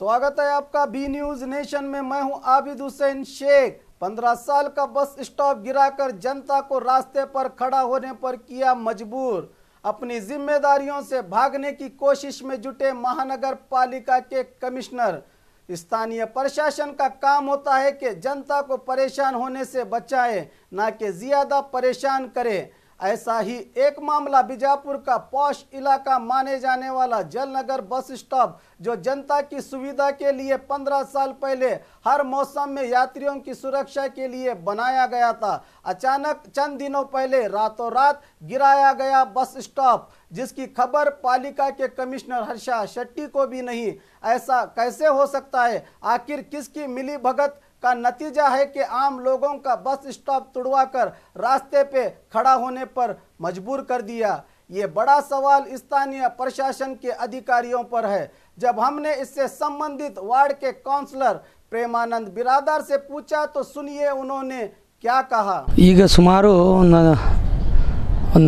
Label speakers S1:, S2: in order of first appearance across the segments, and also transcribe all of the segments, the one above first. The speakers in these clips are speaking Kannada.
S1: स्वागत है आपका बी न्यूज नेशन में। मैं हूं आबिद हुसैन शेख। 15 साल का बस स्टॉप गिराकर जनता को रास्ते पर खड़ा होने पर किया मजबूर। अपनी जिम्मेदारियों से भागने की कोशिश में जुटे महानगर पालिका के कमिश्नर। स्थानीय प्रशासन का काम होता है कि जनता को परेशान होने से बचाए, ना कि ज्यादा परेशान करे। ऐसा ही एक मामला बीजापुर का पॉश इलाका माने जाने वाला जलनगर बस स्टॉप, जो जनता की सुविधा के लिए 15 साल पहले हर मौसम में यात्रियों की सुरक्षा के लिए बनाया गया था। अचानक चंद दिनों पहले रातों रात गिराया गया बस स्टॉप, जिसकी खबर पालिका के कमिश्नर हर्षा शेट्टी को भी नहीं। ऐसा कैसे हो सकता है? आखिर किसकी मिली भगत का नतीजा है कि आम लोगों का बस स्टॉप तुड़वाकर रास्ते पे खड़ा होने पर मजबूर कर दिया? ये बड़ा सवाल स्थानीय प्रशासन के अधिकारियों पर है। जब हमने इससे संबंधित वार्ड के काउंसलर प्रेमानंद बिरादार से पूछा तो सुनिए उन्होंने क्या कहा।
S2: ಈಗ ಸುಮಾರು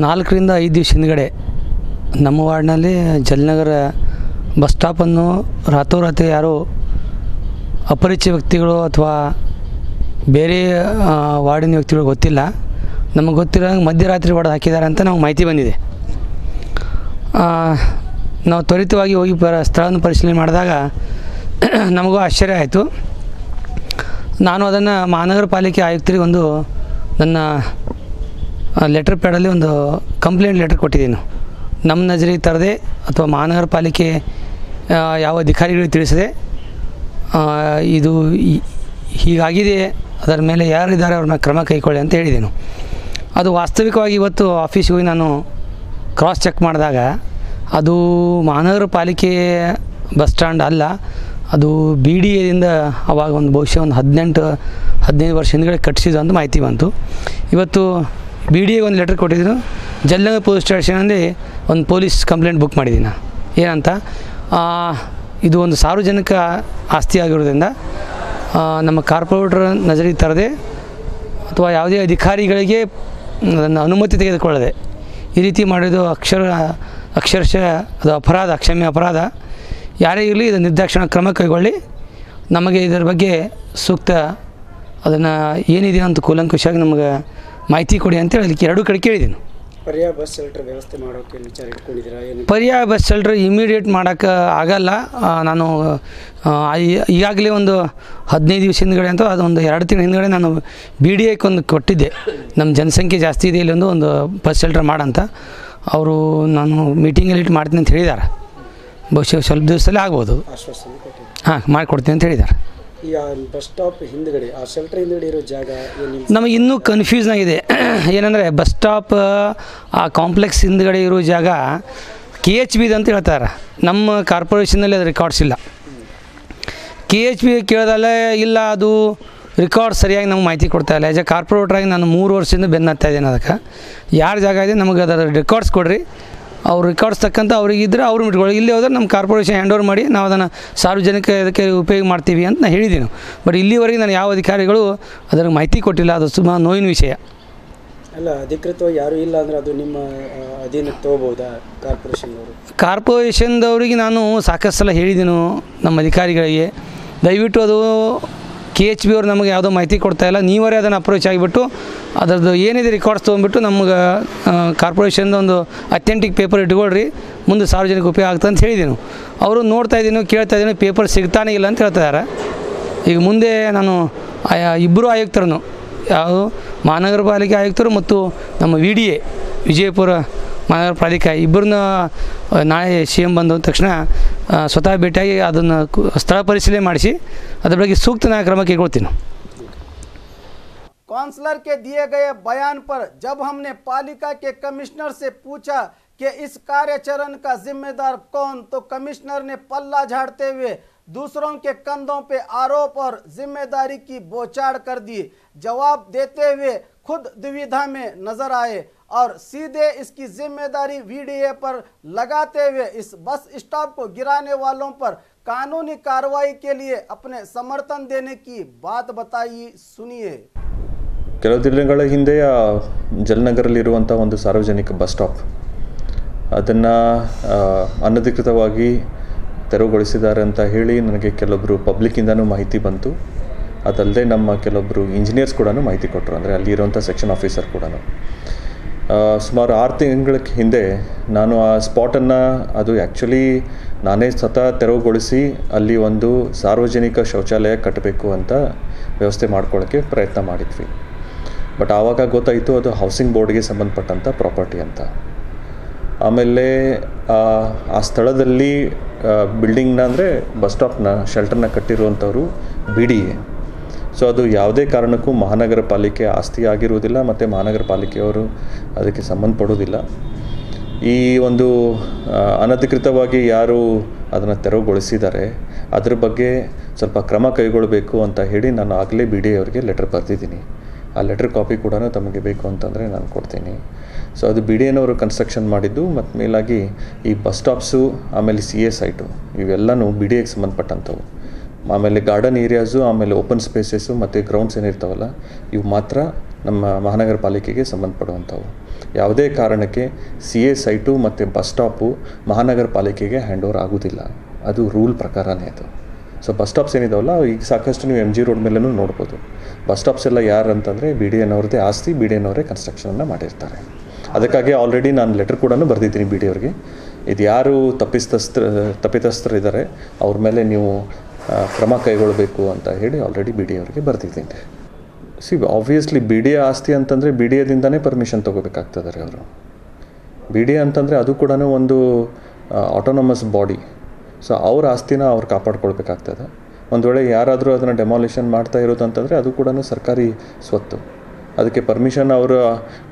S2: 4 ರಿಂದ 5 ದಿವಸ ಹಿಂದಗಡೆ ನಮ್ಮ ವಾರ್ಡ್ನಲ್ಲಿ ಜಲನಗರ ಬಸ್ ಸ್ಟಾಪನ್ನು ರಾತ್ರೋರಾತ್ರಿ ಯಾರೋ ಅಪರಿಚಿತ ವ್ಯಕ್ತಿಗಳು ಅಥವಾ ಬೇರೆ ವಾರ್ಡಿನ ವ್ಯಕ್ತಿಗಳು ಗೊತ್ತಿಲ್ಲ, ನಮಗೆ ಗೊತ್ತಿರೋ ಮಧ್ಯರಾತ್ರಿ ಹೊಡೆದು ಹಾಕಿದ್ದಾರೆ ಅಂತ ನಮಗೆ ಮಾಹಿತಿ ಬಂದಿದೆ. ನಾವು ತ್ವರಿತವಾಗಿ ಹೋಗಿ ಸ್ಥಳವನ್ನು ಪರಿಶೀಲನೆ ಮಾಡಿದಾಗ ನಮಗೂ ಆಶ್ಚರ್ಯ ಆಯಿತು. ನಾನು ಅದನ್ನು ಮಹಾನಗರ ಪಾಲಿಕೆ ಆಯುಕ್ತರಿಗೆ ಒಂದು ನನ್ನ ಲೆಟರ್ ಪ್ಯಾಡಲ್ಲಿ ಒಂದು ಕಂಪ್ಲೇಂಟ್ ಲೆಟರ್ ಕೊಟ್ಟಿದ್ದೀನಿ. ನಮ್ಮ ನಜರಿಗೆ ತರದೆ ಅಥವಾ ಮಹಾನಗರ ಪಾಲಿಕೆ ಯಾವ ಅಧಿಕಾರಿಗಳಿಗೆ ತಿಳಿಸದೆ ಇದು ಹೀಗಾಗಿದೆ, ಅದರ ಮೇಲೆ ಯಾರಿದ್ದಾರೆ ಅವ್ರನ್ನ ಕ್ರಮ ಕೈಗೊಳ್ಳಿ ಅಂತ ಹೇಳಿದೆನು. ಅದು ವಾಸ್ತವಿಕವಾಗಿ ಇವತ್ತು ಆಫೀಸ್ಗೆ ಹೋಗಿ ನಾನು ಕ್ರಾಸ್ ಚೆಕ್ ಮಾಡಿದಾಗ ಅದು ಮಹಾನಗರ ಪಾಲಿಕೆ ಬಸ್ ಸ್ಟ್ಯಾಂಡ್ ಅಲ್ಲ, ಅದು ಬಿ ಡಿ ಎದಿಂದ ಅವಾಗ ಒಂದು ಬಹುಶಃ ಒಂದು 18-15 ವರ್ಷ ಹಿಂದ್ಗಡೆ ಕಟ್ಟಿಸಿದ್ದು ಅಂತ ಮಾಹಿತಿ ಬಂತು. ಇವತ್ತು ಬಿ ಡಿ ಎಗೆ ಒಂದು ಲೆಟರ್ ಕೊಟ್ಟಿದ್ದೀನಿ. ಜಲನಗರ ಪೊಲೀಸ್ ಸ್ಟೇಷನಲ್ಲಿ ಒಂದು ಪೊಲೀಸ್ ಕಂಪ್ಲೇಂಟ್ ಬುಕ್ ಮಾಡಿದ್ದೀನಿ. ಏನಂತ, ಇದು ಒಂದು ಸಾರ್ವಜನಿಕ ಆಸ್ತಿ ಆಗಿರೋದ್ರಿಂದ ನಮ್ಮ ಕಾರ್ಪೊರೇಟರ್ ನಜರಿಗೆ ತರದೆ ಅಥವಾ ಯಾವುದೇ ಅಧಿಕಾರಿಗಳಿಗೆ ಅದನ್ನು ಅನುಮತಿ ತೆಗೆದುಕೊಳ್ಳದೆ ಈ ರೀತಿ ಮಾಡಿದ್ದು ಅಕ್ಷರಶಃ ಅದು ಅಪರಾಧ, ಅಕ್ಷಮ್ಯ ಅಪರಾಧ. ಯಾರೇ ಇರಲಿ ಇದು ನಿರ್ದಾಕ್ಷಿಣ್ಯ ಕ್ರಮ ಕೈಗೊಳ್ಳಿ. ನಮಗೆ ಇದರ ಬಗ್ಗೆ ಸೂಕ್ತ ಅದನ್ನು ಏನಿದೆ ಅಂತ ಕೂಲಂಕುಷವಾಗಿ ನಮಗೆ ಮಾಹಿತಿ ಕೊಡಿ ಅಂತೇಳಿ ಅದಕ್ಕೆ 2 ಕಡೆ ಕೇಳಿದ್ದೀನಿ.
S3: ಪರ್ಯಾಯ ಬಸ್ ಶೆಲ್ಟರ್ ವ್ಯವಸ್ಥೆ ಮಾಡೋಕ್ಕೆ ವಿಚಾರ ಇಟ್ಕೊಂಡಿದ್ದೀರಾ?
S2: ಪರ್ಯಾಯ ಬಸ್ ಶೆಲ್ಟರ್ ಇಮಿಡಿಯೇಟ್ ಮಾಡೋಕ್ಕೆ ಆಗಲ್ಲ. ನಾನು ಈಗಾಗಲೇ ಒಂದು 15 ದಿವಸ ಹಿಂದ್ಗಡೆ ಅಂತ ಅದೊಂದು 2 ತಿಂಗಳ ಹಿಂದ್ಗಡೆ ನಾನು ಬಿ ಡಿ ಎಗೆ ಒಂದು ಕೊಟ್ಟಿದ್ದೆ. ನಮ್ಮ ಜನಸಂಖ್ಯೆ ಜಾಸ್ತಿ ಇದೆ, ಇಲ್ಲೊಂದು ಬಸ್ ಶೆಲ್ಟರ್ ಮಾಡಂತ. ಅವರು ನಾನು ಮೀಟಿಂಗಲ್ಲಿ ಇಟ್ಟು ಮಾಡ್ತೀನಿ ಅಂತ ಹೇಳಿದ್ದಾರೆ. ಬಹುಶಃ ಸ್ವಲ್ಪ ದಿವಸದಲ್ಲೇ ಆಗ್ಬೋದು. ಹಾಂ, ಮಾಡಿಕೊಡ್ತೀನಿ ಅಂತ ಹೇಳಿದ್ದಾರೆ.
S3: ಈಗ ಬಸ್ ಸ್ಟಾಪ್ ಹಿಂದ್ಗಡೆ ಆ ಶೆಲ್ಟರ್ ಹಿಂದ್ಗಡೆ ಇರೋ ಜಾಗ
S2: ನಮಗೆ ಇನ್ನೂ ಕನ್ಫ್ಯೂಷನ್ ಆಗಿದೆ. ಏನಂದರೆ ಬಸ್ ಸ್ಟಾಪ್ ಆ ಕಾಂಪ್ಲೆಕ್ಸ್ ಹಿಂದ್ಗಡೆ ಇರೋ ಜಾಗ KHB ಅಂತ ಹೇಳ್ತಾರೆ. ನಮ್ಮ ಕಾರ್ಪೊರೇಷನಲ್ಲಿ ಅದು ರೆಕಾರ್ಡ್ಸ್ ಇಲ್ಲ. KHB ಕೇಳಿದಲ್ಲೇ ಇಲ್ಲ, ಅದು ರೆಕಾರ್ಡ್ ಸರಿಯಾಗಿ ನಮ್ಗೆ ಮಾಹಿತಿ ಕೊಡ್ತಾ ಇಲ್ಲ. ಆ್ಯಸ್ ಎ ಕಾರ್ಪೊರೇಟ್ರಾಗಿ ನಾನು 3 ವರ್ಷದಿಂದ ಬೆನ್ನು ಹತ್ತಾ ಇದ್ದೀನಿ. ಅದಕ್ಕೆ ಯಾರ ಜಾಗ ಇದೆ ನಮಗೆ ಅದರ ರೆಕಾರ್ಡ್ಸ್ ಕೊಡಿರಿ, ಅವ್ರು ರೆಕಾರ್ಡ್ಸ್ ತಕ್ಕಂಥ ಅವ್ರಿಗಿದ್ರೆ ಅವ್ರು ಇಟ್ಕೊಳ್ಳಿ. ಇಲ್ಲಿ ಹೋದ್ರೆ ನಮ್ಮ ಕಾರ್ಪೊರೇಷನ್ ಹ್ಯಾಂಡ್ ಓವರ್ ಮಾಡಿ ನಾವು ಅದನ್ನು ಸಾರ್ವಜನಿಕ ಇದಕ್ಕೆ ಉಪಯೋಗ ಮಾಡ್ತೀವಿ ಅಂತ ನಾನು ಹೇಳಿದ್ದೀನಿ. ಬಟ್ ಇಲ್ಲಿವರೆಗೆ ನಾನು ಯಾವ ಅಧಿಕಾರಿಗಳು ಅದರ ಮಾಹಿತಿ ಕೊಟ್ಟಿಲ್ಲ. ಅದು ಸುಮಾರು ನೋವಿನ ವಿಷಯ.
S3: ಅಲ್ಲ, ಅಧಿಕೃತವಾಗಿ ಯಾರೂ ಇಲ್ಲ ಅಂದರೆ ಅದು ನಿಮ್ಮ ಅಧೀನಕ್ಕೆ ತೊಗೋಬೋದಾ ಕಾರ್ಪೊರೇಷನ್ದವರು?
S2: ಕಾರ್ಪೊರೇಷನ್ದವರಿಗೆ ನಾನು ಸಾಕಷ್ಟು ಸಲ ಹೇಳಿದ್ದೀನಿ, ನಮ್ಮ ಅಧಿಕಾರಿಗಳಿಗೆ, ದಯವಿಟ್ಟು ಅದು KHB ಅವ್ರು ನಮಗೆ ಯಾವುದೋ ಮಾಹಿತಿ ಕೊಡ್ತಾಯಿಲ್ಲ, ನೀವರೇ ಅದನ್ನು ಅಪ್ರೋಚ್ ಆಗಿಬಿಟ್ಟು ಅದರದ್ದು ಏನಿದೆ ರೆಕಾರ್ಡ್ಸ್ ತೊಗೊಂಡ್ಬಿಟ್ಟು ನಮ್ಗೆ ಕಾರ್ಪೊರೇಷನ್ದು ಒಂದು ಅಥೆಂಟಿಕ್ ಪೇಪರ್ ಇಟ್ಕೊಳ್ರಿ, ಮುಂದೆ ಸಾರ್ವಜನಿಕ ಉಪಯೋಗ ಆಗ್ತದೆ ಅಂತ ಹೇಳಿದ್ದೀನಿ. ಅವರು ನೋಡ್ತಾ ಇದ್ದೀನಿ, ಕೇಳ್ತಾ ಇದ್ದೀನಿ, ಪೇಪರ್ ಸಿಗ್ತಾನೆ ಇಲ್ಲ ಅಂತ ಹೇಳ್ತಿದ್ದಾರೆ. ಈಗ ಮುಂದೆ ನಾನು ಇಬ್ಬರು ಆಯುಕ್ತರನ್ನು, ಯಾವುದು ಮಹಾನಗರ ಪಾಲಿಕೆ ಆಯುಕ್ತರು ಮತ್ತು ನಮ್ಮ VDA ವಿಜಯಪುರ ಮಹಾನಗರ ಪಾಲಿಕೆ ಇಬ್ಬರನ್ನ ನಾಳೆ CM ಬಂದ ತಕ್ಷಣ ಸ್ವತಃ ಭೇಟಿಯಾಗಿ ಅದನ್ನು ಸ್ಥಳ ಪರಿಶೀಲನೆ ಮಾಡಿಸಿ ಅದರ ಬಗ್ಗೆ ಸೂಕ್ತ ಕ್ರಮ ಕೈಗೊಳ್ತೀನಿ.
S1: काउंसलर के दिए गए बयान पर जब हमने पालिका के कमिश्नर से पूछा कि इस कार्यचरण का जिम्मेदार कौन, तो कमिश्नर ने पल्ला झाड़ते हुए दूसरों के कंधों पे आरोप और जिम्मेदारी की बौछार कर दी। जवाब देते हुए खुद दुविधा में नजर आए और सीधे इसकी जिम्मेदारी VDA पर लगाते हुए इस बस स्टॉप को गिराने वालों पर कानूनी कार्रवाई के लिए अपने समर्थन देने की बात बताई। सुनिए।
S4: ಕೆಲವು ದಿನಗಳ ಹಿಂದೆ ಜಲನಗರಲ್ಲಿರುವಂಥ ಒಂದು ಸಾರ್ವಜನಿಕ ಬಸ್ ಸ್ಟಾಪ್ ಅದನ್ನು ಅನಧಿಕೃತವಾಗಿ ತೆರವುಗೊಳಿಸಿದ್ದಾರೆ ಅಂತ ಹೇಳಿ ನನಗೆ ಕೆಲವೊಬ್ಬರು ಪಬ್ಲಿಕ್ಕಿಂದನೂ ಮಾಹಿತಿ ಬಂತು. ಅದಲ್ಲದೆ ನಮ್ಮ ಕೆಲವೊಬ್ಬರು ಇಂಜಿನಿಯರ್ಸ್ ಕೂಡ ಮಾಹಿತಿ ಕೊಟ್ಟರು, ಅಂದರೆ ಅಲ್ಲಿರುವಂಥ ಸೆಕ್ಷನ್ ಆಫೀಸರ್ ಕೂಡ. ಸುಮಾರು 6 ತಿಂಗಳ ಹಿಂದೆ ನಾನು ಆ ಸ್ಪಾಟನ್ನು, ಅದು ಆ್ಯಕ್ಚುಲಿ ನಾನೇ ಸ್ವತಃ ತೆರವುಗೊಳಿಸಿ ಅಲ್ಲಿ ಒಂದು ಸಾರ್ವಜನಿಕ ಶೌಚಾಲಯ ಕಟ್ಟಬೇಕು ಅಂತ ವ್ಯವಸ್ಥೆ ಮಾಡ್ಕೊಳ್ಳೋಕ್ಕೆ ಪ್ರಯತ್ನ ಮಾಡಿದ್ವಿ. ಬಟ್ ಆವಾಗ ಗೊತ್ತಾಯಿತು ಅದು ಹೌಸಿಂಗ್ ಬೋರ್ಡ್ಗೆ ಸಂಬಂಧಪಟ್ಟಂಥ ಪ್ರಾಪರ್ಟಿ ಅಂತ. ಆಮೇಲೆ ಆ ಸ್ಥಳದಲ್ಲಿ ಬಿಲ್ಡಿಂಗ್ನ, ಅಂದರೆ ಬಸ್ ಸ್ಟಾಪ್ನ ಶೆಲ್ಟರ್ನ ಕಟ್ಟಿರುವಂಥವ್ರು BDA. ಸೊ ಅದು ಯಾವುದೇ ಕಾರಣಕ್ಕೂ ಮಹಾನಗರ ಪಾಲಿಕೆ ಆಸ್ತಿ ಆಗಿರುವುದಿಲ್ಲ ಮತ್ತು ಮಹಾನಗರ ಪಾಲಿಕೆಯವರು ಅದಕ್ಕೆ ಸಂಬಂಧಪಡುವುದಿಲ್ಲ. ಈ ಒಂದು ಅನಧಿಕೃತವಾಗಿ ಯಾರು ಅದನ್ನು ತೆರವುಗೊಳಿಸಿದ್ದಾರೆ ಅದ್ರ ಬಗ್ಗೆ ಸ್ವಲ್ಪ ಕ್ರಮ ಕೈಗೊಳ್ಳಬೇಕು ಅಂತ ಹೇಳಿ ನಾನು ಆಗಲೇ BDA ಅವರಿಗೆ ಲೆಟರ್ ಬರೆದಿದ್ದೀನಿ. ಆ ಲೆಟರ್ ಕಾಪಿ ಕೂಡ ತಮಗೆ ಬೇಕು ಅಂತಂದರೆ ನಾನು ಕೊಡ್ತೀನಿ. ಸೊ ಅದು BDAನವರು ಕನ್ಸ್ಟ್ರಕ್ಷನ್ ಮಾಡಿದ್ದು, ಮತ್ತು ಮೇಲಾಗಿ ಈ ಬಸ್ ಸ್ಟಾಪ್ಸು, ಆಮೇಲೆ CA ಸೈಟು ಇವೆಲ್ಲನೂ BDAಗೆ ಸಂಬಂಧಪಟ್ಟಂಥವು. ಆಮೇಲೆ ಗಾರ್ಡನ್ ಏರಿಯಾಸು, ಆಮೇಲೆ ಓಪನ್ ಸ್ಪೇಸಸ್ಸು ಮತ್ತು ಗ್ರೌಂಡ್ಸ್ ಏನಿರ್ತಾವಲ್ಲ ಇವು ಮಾತ್ರ ನಮ್ಮ ಮಹಾನಗರ ಪಾಲಿಕೆಗೆ ಸಂಬಂಧಪಡುವಂಥವು. ಯಾವುದೇ ಕಾರಣಕ್ಕೆ CA ಸೈಟು ಮತ್ತು ಬಸ್ ಸ್ಟಾಪು ಮಹಾನಗರ ಪಾಲಿಕೆಗೆ ಹ್ಯಾಂಡ್ ಓವರ್ ಆಗೋದಿಲ್ಲ. ಅದು ರೂಲ್ ಪ್ರಕಾರನೇ ಅದು. ಸೊ ಬಸ್ ಸ್ಟಾಪ್ಸ್ ಏನಿದಾವಲ್ಲ ಈಗ ಸಾಕಷ್ಟು ನೀವು MG ರೋಡ್ ಮೇಲೂ ನೋಡ್ಬೋದು. ಬಸ್ ಸ್ಟಾಪ್ಸ್ ಎಲ್ಲ ಯಾರು ಅಂತಂದರೆ BDAನವ್ರದ್ದೇ ಆಸ್ತಿ, BDAನವರೇ ಕನ್ಸ್ಟ್ರಕ್ಷನನ್ನು ಮಾಡಿರ್ತಾರೆ. ಅದಕ್ಕಾಗಿ ಆಲ್ರೆಡಿ ನಾನು ಲೆಟರ್ ಕೂಡ ಬರೆದಿದ್ದೀನಿ BDA ಅವ್ರಿಗೆ. ಇದು ಯಾರು ತಪ್ಪಿತಸ್ಥರಿದ್ದಾರೆ ಅವ್ರ ಮೇಲೆ ನೀವು ಕ್ರಮ ಕೈಗೊಳ್ಳಬೇಕು ಅಂತ ಹೇಳಿ ಆಲ್ರೆಡಿ BDA ಅವ್ರಿಗೆ ಬರೆದಿದ್ದೀನಿ. ಆಬ್ವಿಯಸ್ಲಿ BDA ಆಸ್ತಿ ಅಂತಂದರೆ BDAದಿಂದನೇ ಪರ್ಮಿಷನ್ ತೊಗೋಬೇಕಾಗ್ತದೆ ರೀ ಅವರು. BDA ಅಂತಂದರೆ ಅದು ಕೂಡ ಒಂದು ಆಟೋನಮಸ್ ಬಾಡಿ. ಸೊ ಅವ್ರ ಆಸ್ತಿನ ಅವ್ರು ಕಾಪಾಡ್ಕೊಳ್ಬೇಕಾಗ್ತದೆ. ಒಂದು ವೇಳೆ ಯಾರಾದರೂ ಅದನ್ನು ಡೆಮಾಲಿಷನ್ ಮಾಡ್ತಾ ಇರೋದಂತಂದರೆ ಅದು ಕೂಡ ಸರ್ಕಾರಿ ಸ್ವತ್ತು. ಅದಕ್ಕೆ ಪರ್ಮಿಷನ್ ಅವರ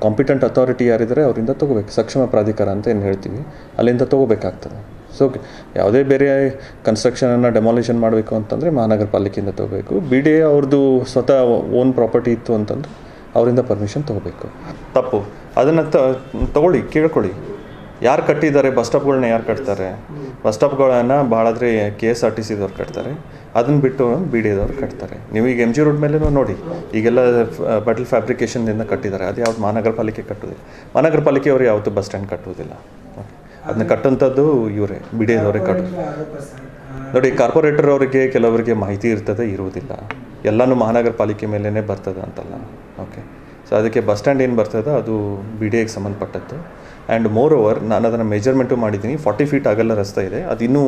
S4: ಕಾಂಪಿಟೆಂಟ್ ಅಥಾರಿಟಿ ಯಾರಿದ್ದಾರೆ ಅವರಿಂದ ತೊಗೋಬೇಕು. ಸಕ್ಷಮ ಪ್ರಾಧಿಕಾರ ಅಂತ ಏನು ಹೇಳ್ತೀವಿ, ಅಲ್ಲಿಂದ ತೊಗೋಬೇಕಾಗ್ತದೆ. ಸೊ ಯಾವುದೇ ಬೇರೆ ಕನ್ಸ್ಟ್ರಕ್ಷನನ್ನು ಡೆಮಾಲಿಷನ್ ಮಾಡಬೇಕು ಅಂತಂದರೆ ಮಹಾನಗರ ಪಾಲಿಕೆಯಿಂದ ತೊಗೋಬೇಕು. BDA ಅವ್ರದ್ದು ಸ್ವತಃ ಓನ್ ಪ್ರಾಪರ್ಟಿ ಇತ್ತು ಅಂತಂದ್ರೆ ಅವರಿಂದ ಪರ್ಮಿಷನ್ ತೊಗೋಬೇಕು. ತಪ್ಪು ಅದನ್ನು ತೊಗೊಳ್ಳಿ, ಕೇಳ್ಕೊಳ್ಳಿ. ಯಾರು ಕಟ್ಟಿದ್ದಾರೆ ಬಸ್ ಸ್ಟಾಪ್ಗಳನ್ನ, ಯಾರು ಕಟ್ತಾರೆ ಬಸ್ ಸ್ಟಾಪ್ಗಳನ್ನು? ಭಾಳಾದರೆ KSRTCದವ್ರು ಕಟ್ತಾರೆ. ಅದನ್ನು ಬಿಟ್ಟು BDAದವ್ರು ಕಟ್ತಾರೆ. ನೀವು ಈಗ MG ರೋಡ್ ಮೇಲೂ ನೋಡಿ, ಈಗೆಲ್ಲ ಬಟಲ್ ಫ್ಯಾಬ್ರಿಕೇಷನ್ನಿಂದ ಕಟ್ಟಿದ್ದಾರೆ. ಅದು ಯಾವ್ದು ಮಹಾನಗರ ಪಾಲಿಕೆ ಕಟ್ಟುವುದಿಲ್ಲ. ಮಹಾನಗರ ಪಾಲಿಕೆಯವರು ಯಾವತ್ತೂ ಬಸ್ ಸ್ಟ್ಯಾಂಡ್ ಕಟ್ಟುವುದಿಲ್ಲ. ಅದನ್ನ ಕಟ್ಟುವಂಥದ್ದು ಇವರೇ, BDAದವರೇ ಕಟ್ಟೋದು. ನೋಡಿ, ಕಾರ್ಪೊರೇಟರ್ ಅವರಿಗೆ ಕೆಲವರಿಗೆ ಮಾಹಿತಿ ಇರ್ತದೆ, ಇರುವುದಿಲ್ಲ. ಎಲ್ಲನೂ ಮಹಾನಗರ ಪಾಲಿಕೆ ಮೇಲೇ ಬರ್ತದೆ ಅಂತಲ್ಲ. ಓಕೆ, ಸೊ ಅದಕ್ಕೆ ಬಸ್ ಸ್ಟ್ಯಾಂಡ್ ಏನು ಬರ್ತದೆ ಅದು BDAಗೆ ಸಂಬಂಧಪಟ್ಟದ್ದು. ಆ್ಯಂಡ್ ಮೋರ್ ಓವರ್ ನಾನು ಅದನ್ನು ಮೆಜರ್ಮೆಂಟು ಮಾಡಿದ್ದೀನಿ. 40 ಫೀಟ್ ಅಗಲ ರಸ್ತೆ ಇದೆ. ಅದು ಇನ್ನೂ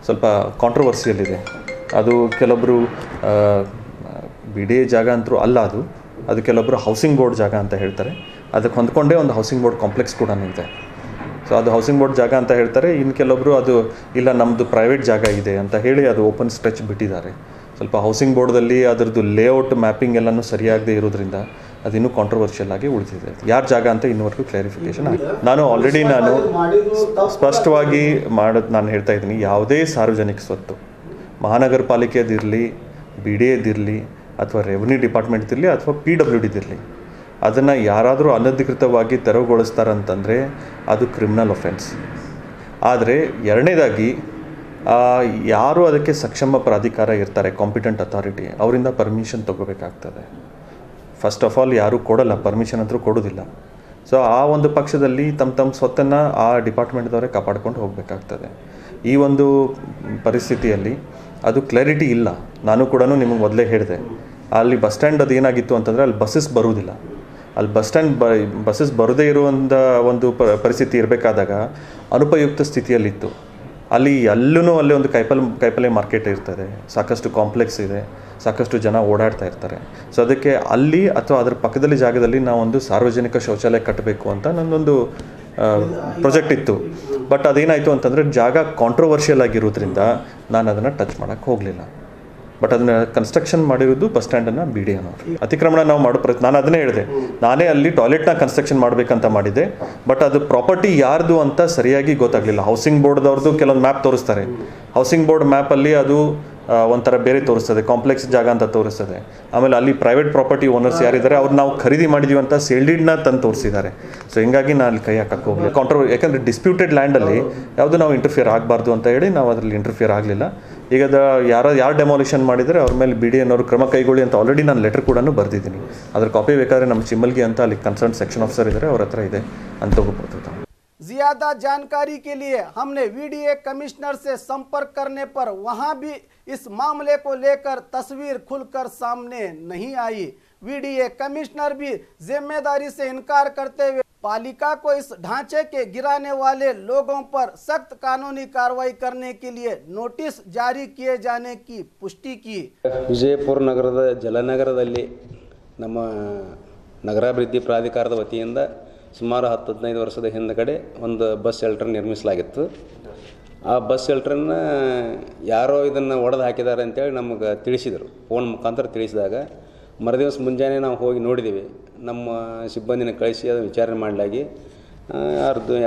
S4: ಸ್ವಲ್ಪ ಕಾಂಟ್ರವರ್ಸಿಯಲ್ ಇದೆ. ಅದು ಕೆಲವೊಬ್ಬರು BDA ಜಾಗ ಅಂತರೂ ಅಲ್ಲ, ಅದು ಕೆಲವೊಬ್ಬರು ಹೌಸಿಂಗ್ ಬೋರ್ಡ್ ಜಾಗ ಅಂತ ಹೇಳ್ತಾರೆ. ಅದಕ್ಕೆ ಹೊಂದ್ಕೊಂಡೇ ಒಂದು ಹೌಸಿಂಗ್ ಬೋರ್ಡ್ ಕಾಂಪ್ಲೆಕ್ಸ್ ಕೂಡ ಇದೆ. ಸೊ ಅದು ಹೌಸಿಂಗ್ ಬೋರ್ಡ್ ಜಾಗ ಅಂತ ಹೇಳ್ತಾರೆ. ಇನ್ನು ಕೆಲವೊಬ್ಬರು ಅದು ಇಲ್ಲ ನಮ್ಮದು ಪ್ರೈವೇಟ್ ಜಾಗ ಇದೆ ಅಂತ ಹೇಳಿ ಅದು ಓಪನ್ ಸ್ಟ್ರೆಚ್ ಬಿಟ್ಟಿದ್ದಾರೆ. ಸ್ವಲ್ಪ ಹೌಸಿಂಗ್ ಬೋರ್ಡ್ದಲ್ಲಿ ಅದರದ್ದು ಲೇಔಟ್ ಮ್ಯಾಪಿಂಗ್ ಎಲ್ಲನೂ ಸರಿಯಾಗದೇ ಇರೋದ್ರಿಂದ ಅದಿನ್ನೂ ಕಾಂಟ್ರವರ್ಷಿಯಲ್ ಆಗಿ ಉಳಿದಿದೆ. ಯಾರ ಜಾಗ ಅಂತ ಇನ್ನೂವರೆಗೂ ಕ್ಲಾರಿಫಿಕೇಷನ್ ಆಗಿದೆ. ನಾನು ಸ್ಪಷ್ಟವಾಗಿ ನಾನು ಹೇಳ್ತಾ ಇದ್ದೀನಿ, ಯಾವುದೇ ಸಾರ್ವಜನಿಕ ಸ್ವತ್ತು ಮಹಾನಗರ ಪಾಲಿಕೆಯದಿರಲಿ, BDAದಿರಲಿ, ಅಥವಾ ರೆವಿನ್ಯೂ ಡಿಪಾರ್ಟ್ಮೆಂಟ್ದಿರಲಿ, ಅಥವಾ PWDದಿರಲಿ, ಅದನ್ನು ಯಾರಾದರೂ ಅನಧಿಕೃತವಾಗಿ ತೆರವುಗೊಳಿಸ್ತಾರಂತಂದರೆ ಅದು ಕ್ರಿಮಿನಲ್ ಒಫೆನ್ಸ್. ಆದರೆ ಎರಡನೇದಾಗಿ ಯಾರು ಅದಕ್ಕೆ ಸಕ್ಷಮ ಪ್ರಾಧಿಕಾರ ಇರ್ತಾರೆ, ಕಾಂಪಿಟೆಂಟ್ ಅಥಾರಿಟಿ, ಅವರಿಂದ ಪರ್ಮಿಷನ್ ತೊಗೋಬೇಕಾಗ್ತದೆ. ಫಸ್ಟ್ ಆಫ್ ಆಲ್ ಯಾರೂ ಕೊಡಲ್ಲ, ಪರ್ಮಿಷನ್ ಅಂತೂ ಕೊಡೋದಿಲ್ಲ. ಸೊ ಆ ಒಂದು ಪಕ್ಷದಲ್ಲಿ ತಮ್ಮ ಸ್ವತ್ತನ್ನು ಆ ಡಿಪಾರ್ಟ್ಮೆಂಟ್ದವರೇ ಕಾಪಾಡ್ಕೊಂಡು ಹೋಗಬೇಕಾಗ್ತದೆ. ಈ ಒಂದು ಪರಿಸ್ಥಿತಿಯಲ್ಲಿ ಅದು ಕ್ಲಾರಿಟಿ ಇಲ್ಲ. ನಾನು ಕೂಡ ನಿಮಗೆ ಮೊದಲೇ ಹೇಳಿದೆ, ಅಲ್ಲಿ ಬಸ್ ಸ್ಟ್ಯಾಂಡ್ ಅದು ಏನಾಗಿತ್ತು ಅಂತಂದರೆ ಅಲ್ಲಿ ಬಸ್ಸಸ್ ಬರುವುದಿಲ್ಲ. ಅಲ್ಲಿ ಬಸ್ಸಸ್ ಬರದೇ ಇರುವಂಥ ಒಂದು ಪರಿಸ್ಥಿತಿ ಇರಬೇಕಾದಾಗ ಅನುಪಯುಕ್ತ ಸ್ಥಿತಿಯಲ್ಲಿತ್ತು. ಅಲ್ಲಿ ಅಲ್ಲೂ ಅಲ್ಲಿ ಒಂದು ಕಾಯಿಪಲ್ಯ ಮಾರ್ಕೆಟ್ ಇರ್ತದೆ, ಸಾಕಷ್ಟು ಕಾಂಪ್ಲೆಕ್ಸ್ ಇದೆ, ಸಾಕಷ್ಟು ಜನ ಓಡಾಡ್ತಾ ಇರ್ತಾರೆ. ಸೊ ಅದಕ್ಕೆ ಅಲ್ಲಿ ಅಥವಾ ಅದರ ಪಕ್ಕದಲ್ಲಿ ಜಾಗದಲ್ಲಿ ನಾವೊಂದು ಸಾರ್ವಜನಿಕ ಶೌಚಾಲಯ ಕಟ್ಟಬೇಕು ಅಂತ ನನ್ನೊಂದು ಪ್ರಾಜೆಕ್ಟ್ ಇತ್ತು. ಬಟ್ ಅದೇನಾಯಿತು ಅಂತಂದರೆ ಜಾಗ ಕಾಂಟ್ರವರ್ಷಿಯಲ್ ಆಗಿರೋದ್ರಿಂದ ನಾನು ಅದನ್ನು ಟಚ್ ಮಾಡೋಕ್ಕೆ ಹೋಗಲಿಲ್ಲ. ಬಟ್ ಅದನ್ನು ಕನ್ಸ್ಟ್ರಕ್ಷನ್ ಮಾಡಿರೋದು ಬಸ್ ಸ್ಟ್ಯಾಂಡನ್ನು BDAನವರು. ಅತಿಕ್ರಮಣ ನಾವು ಮಾಡೋ ನಾನು ಅದನ್ನೇ ಹೇಳಿದೆ, ನಾನೇ ಅಲ್ಲಿ ಟಾಯ್ಲೆಟ್ನ ಕನ್ಸ್ಟ್ರಕ್ಷನ್ ಮಾಡಬೇಕಂತ ಮಾಡಿದ್ದೆ. ಬಟ್ ಅದು ಪ್ರಾಪರ್ಟಿ ಯಾರ್ದು ಅಂತ ಸರಿಯಾಗಿ ಗೊತ್ತಾಗಲಿಲ್ಲ. ಹೌಸಿಂಗ್ ಬೋರ್ಡ್ದವ್ರದ್ದು ಕೆಲವೊಂದು ಮ್ಯಾಪ್ ತೋರಿಸ್ತಾರೆ. ಹೌಸಿಂಗ್ ಬೋರ್ಡ್ ಮ್ಯಾಪಲ್ಲಿ ಅದು ಒಂಥರ ಬೇರೆ ತೋರಿಸ್ತದೆ, ಕಾಂಪ್ಲೆಕ್ಸ್ ಜಾಗ ಅಂತ ತೋರಿಸ್ತದೆ. ಆಮೇಲೆ ಅಲ್ಲಿ ಪ್ರೈವೇಟ್ ಪ್ರಾಪರ್ಟಿ ಓನರ್ಸ್ ಯಾರಿದ್ದಾರೆ ಅವ್ರು ನಾವು ಖರೀದಿ ಮಾಡಿದ್ದೀವಿ ಅಂತ ಸೇಲ್ಡಿಡ್ನ ತಂದು ತೋರಿಸಿದ್ದಾರೆ. ಸೊ ಹಿಂಗಾಗಿ ನಾನು ಅಲ್ಲಿ ಕೈ ಹಾಕಕ್ಕೆ ಹೋಗಲಿ. ಯಾಕಂದರೆ ಡಿಸ್ಪ್ಯೂಟೆಡ್ ಲ್ಯಾಂಡಲ್ಲಿ ಯಾವುದು ನಾವು ಇಂಟರ್ಫಿಯರ್ ಆಗಬಾರ್ದು ಅಂತ ಹೇಳಿ ನಾವು ಅದರಲ್ಲಿ ಇಂಟರ್ಫಿಯರ್ ಆಗಲಿಲ್ಲ. ಈಗ ಯಾರು ಡೆಮಾಲಿಷನ್ ಮಾಡಿದರೆ ಅವ್ರ ಮೇಲೆ BDAನವರು ಕ್ರಮ ಕೈಗೊಳ್ಳಿ ಅಂತ ಆಲ್ರೆಡಿ ನಾನು ಲೆಟರ್ ಕೂಡ ಬರೆದಿದ್ದೀನಿ. ಅದ್ರ ಕಾಪಿ ಬೇಕಾದರೆ ನಮ್ಮ ಚಿಮ್ಮಲ್ಗಿ ಅಂತ ಅಲ್ಲಿ ಕನ್ಸರ್ನ್ ಸೆಕ್ಷನ್ ಆಫೀಸರ್ ಇದ್ದಾರೆ, ಅವ್ರ ಹತ್ರ ಇದೆ ಅಂತ ತೊಗೋಬೋದು.
S1: ज्यादा जानकारी के लिए हमने वीडीए कमिश्नर से संपर्क करने पर वहां भी इस मामले को लेकर तस्वीर खुलकर सामने नहीं आई। वीडीए कमिश्नर भी जिम्मेदारी से इनकार करते हुए पालिका को इस ढांचे के गिराने वाले लोगों पर सख्त कानूनी कार्रवाई करने के लिए नोटिस जारी किए जाने की पुष्टि की।
S5: ವಿಜಯಪುರ ನಗರದ ಜಲನಗರದಲ್ಲಿ ನಮ್ಮ ನಗರಾಭಿವೃದ್ಧಿ ಪ್ರಾಧಿಕಾರದ ವತಿಯಿಂದ ಸುಮಾರು 10-15 ವರ್ಷದ ಹಿಂದಗಡೆ ಒಂದು ಬಸ್ ಶೆಲ್ಟರ್ ನಿರ್ಮಿಸಲಾಗಿತ್ತು। ಆ ಬಸ್ ಶೆಲ್ಟರನ್ನು ಯಾರೋ ಇದನ್ನು ಒಡೆದು ಹಾಕಿದ್ದಾರೆ ಅಂತೇಳಿ ನಮಗೆ ತಿಳಿಸಿದರು, ಫೋನ್ ಮುಖಾಂತರ ತಿಳಿಸಿದಾಗ ಮರುದಿವಸ ಮುಂಜಾನೆ ನಾವು ಹೋಗಿ ನೋಡಿದ್ದೀವಿ। ನಮ್ಮ ಸಿಬ್ಬಂದಿನ ಕಳಿಸಿ ಅದು ವಿಚಾರಣೆ ಮಾಡಲಾಗಿ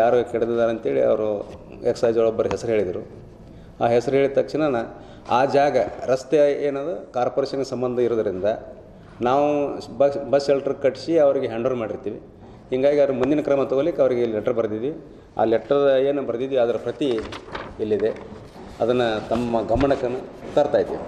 S5: ಯಾರು ಕೆಡದಿದ್ದಾರೆ ಅಂತೇಳಿ ಅವರು ಎಕ್ಸೈಜ್ ಒಬ್ಬರ ಹೆಸರು ಹೇಳಿದರು। ಆ ಹೆಸರು ಹೇಳಿದ ತಕ್ಷಣ ಆ ಜಾಗ ರಸ್ತೆ ಏನದು ಕಾರ್ಪೊರೇಷನ್ಗೆ ಸಂಬಂಧ ಇರೋದರಿಂದ ನಾವು ಬಸ್ ಶೆಲ್ಟರ್ ಕಟ್ಟಿಸಿ ಅವರಿಗೆ ಹ್ಯಾಂಡ್ ಓವರ್ ಮಾಡಿರ್ತೀವಿ। ಹೀಗಾಗಿ ಅವ್ರ ಮುಂದಿನ ಕ್ರಮ ತಗೊಳ್ಳಿಕ್ಕೆ ಅವರಿಗೆ ಲೆಟರ್ ಬರೆದಿದ್ವಿ। ಆ ಲೆಟರ್ ಏನು ಬರೆದಿದ್ವಿ ಅದರ ಪ್ರತಿ ಇಲ್ಲಿದೆ, ಅದನ್ನು ತಮ್ಮ ಗಮನಕ್ಕೆ ತರ್ತಾ ಇದ್ದೀವಿ।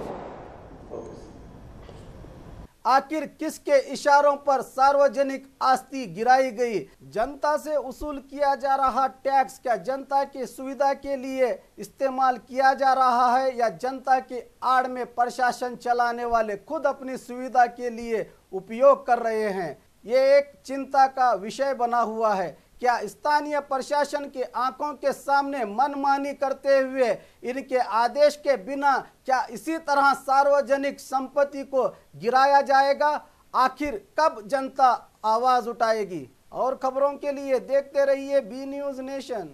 S1: आखिर किसके इशारों पर सार्वजनिक आस्ती गिराई गई? जनता से वसूल किया जा रहा टैक्स क्या जनता की सुविधा के लिए इस्तेमाल किया जा रहा है या जनता की आड़ में प्रशासन चलाने वाले खुद अपनी सुविधा के लिए उपयोग कर रहे हैं? ये एक चिंता का विषय बना हुआ है। क्या स्थानीय प्रशासन के आंखों के सामने मनमानी करते हुए इनके आदेश के बिना क्या इसी तरह सार्वजनिक संपत्ति को गिराया जाएगा? आखिर कब जनता आवाज उठाएगी? और खबरों के लिए देखते रहिए बी न्यूज़ नेशन।